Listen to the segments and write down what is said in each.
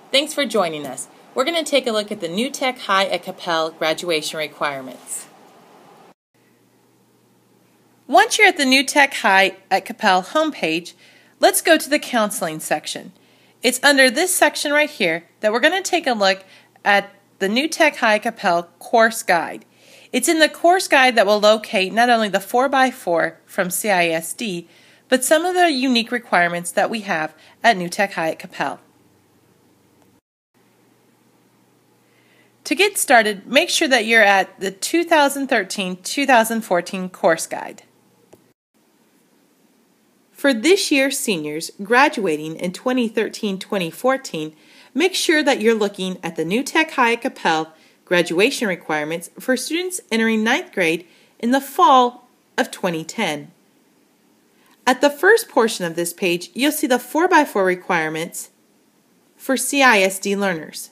Thanks for joining us. We're going to take a look at the New Tech High at Capel graduation requirements. Once you're at the New Tech High at Capel homepage, let's go to the counseling section. It's under this section right here that we're going to take a look at the New Tech High at Capel course guide. It's in the course guide that will locate not only the 4x4 from CISD, but some of the unique requirements that we have at New Tech High at Capel. To get started, make sure that you're at the 2013-2014 course guide. For this year's seniors graduating in 2013-2014, make sure that you're looking at the New Tech High at Capel graduation requirements for students entering 9th grade in the fall of 2010. At the first portion of this page, you'll see the 4x4 requirements for CISD learners.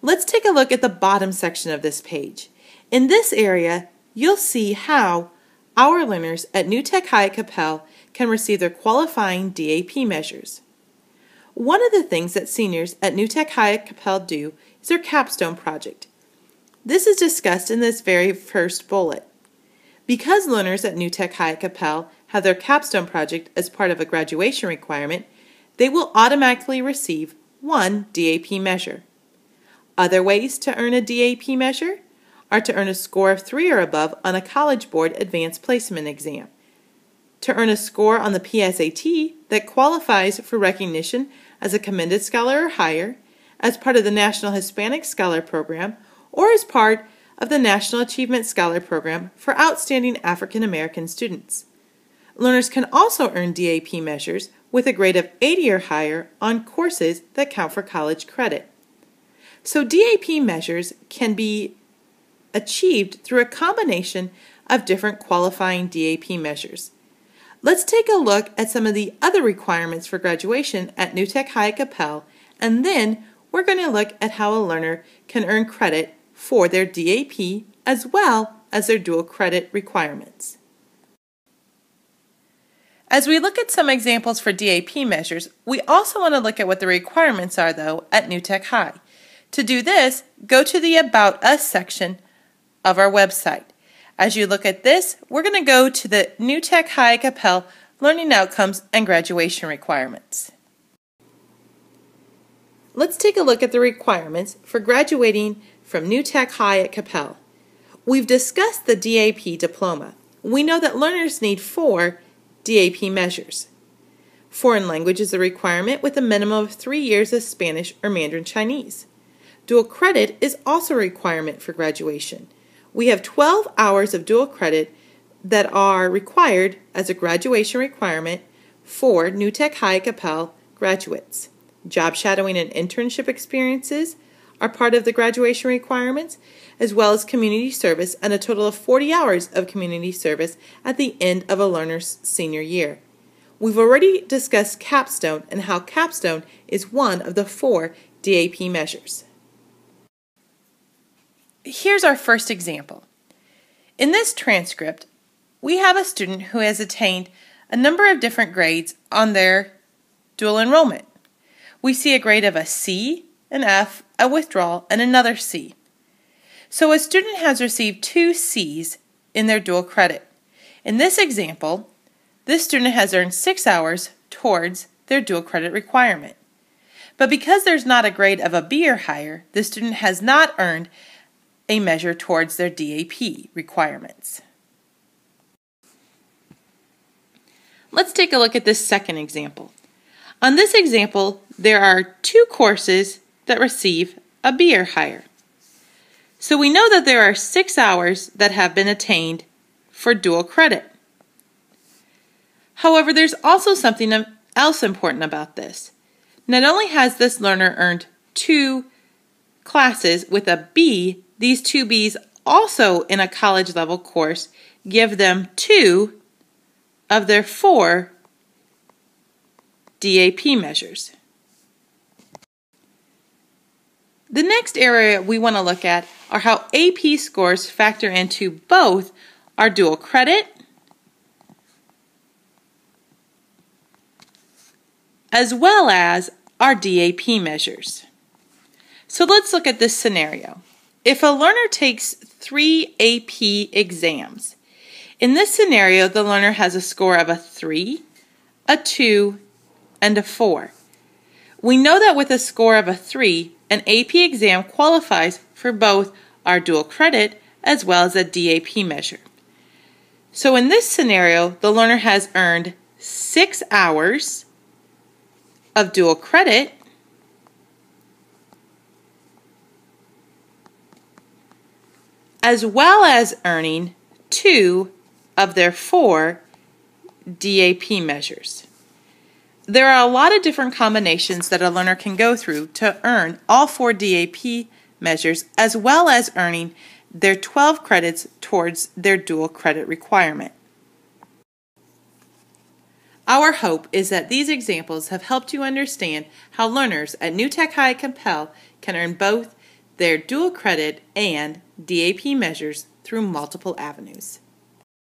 Let's take a look at the bottom section of this page. In this area, you'll see how our learners at New Tech High at Capel can receive their qualifying DAP measures. One of the things that seniors at New Tech High at Capel do is their capstone project. This is discussed in this very first bullet. Because learners at New Tech High at Capel have their capstone project as part of a graduation requirement, they will automatically receive one DAP measure. Other ways to earn a DAP measure are to earn a score of 3 or above on a College Board Advanced Placement exam, to earn a score on the PSAT that qualifies for recognition as a Commended Scholar or higher, as part of the National Hispanic Scholar Program, or as part of the National Achievement Scholar Program for outstanding African American students. Learners can also earn DAP measures with a grade of 80 or higher on courses that count for college credit. So DAP measures can be achieved through a combination of different qualifying DAP measures. Let's take a look at some of the other requirements for graduation at New Tech High at Capel, and then we're going to look at how a learner can earn credit for their DAP as well as their dual credit requirements. As we look at some examples for DAP measures, we also want to look at what the requirements are, though, at New Tech High. To do this, go to the About Us section of our website. As you look at this, we're going to go to the New Tech High at Capel Learning Outcomes and Graduation Requirements. Let's take a look at the requirements for graduating from New Tech High at Capel. We've discussed the DAP diploma. We know that learners need 4 DAP measures. Foreign language is a requirement with a minimum of 3 years of Spanish or Mandarin Chinese. Dual credit is also a requirement for graduation. We have 12 hours of dual credit that are required as a graduation requirement for New Tech High at Capel graduates. Job shadowing and internship experiences are part of the graduation requirements, as well as community service and a total of 40 hours of community service at the end of a learner's senior year. We've already discussed capstone and how capstone is one of the 4 DAP measures. Here's our first example. In this transcript, we have a student who has attained a number of different grades on their dual enrollment. We see a grade of a C, an F, a withdrawal, and another C. So a student has received 2 C's in their dual credit. In this example, this student has earned 6 hours towards their dual credit requirement. But because there's not a grade of a B or higher, the student has not earned a measure towards their DAP requirements. Let's take a look at this second example. On this example, there are 2 courses that receive a B or higher. So we know that there are 6 hours that have been attained for dual credit. However, there's also something else important about this. Not only has this learner earned 2 classes with a B, these 2 Bs also in a college level course give them 2 of their 4 DAP measures. The next area we want to look at are how AP scores factor into both our dual credit as well as our DAP measures. So let's look at this scenario. If a learner takes 3 AP exams, in this scenario, the learner has a score of a 3, a 2, and a 4. We know that with a score of a 3, an AP exam qualifies for both our dual credit as well as a DAP measure. So in this scenario, the learner has earned 6 hours of dual credit as well as earning 2 of their 4 DAP measures. There are a lot of different combinations that a learner can go through to earn all 4 DAP measures as well as earning their 12 credits towards their dual credit requirement. Our hope is that these examples have helped you understand how learners at New Tech High Compel can earn both their dual credit and DAP measures through multiple avenues.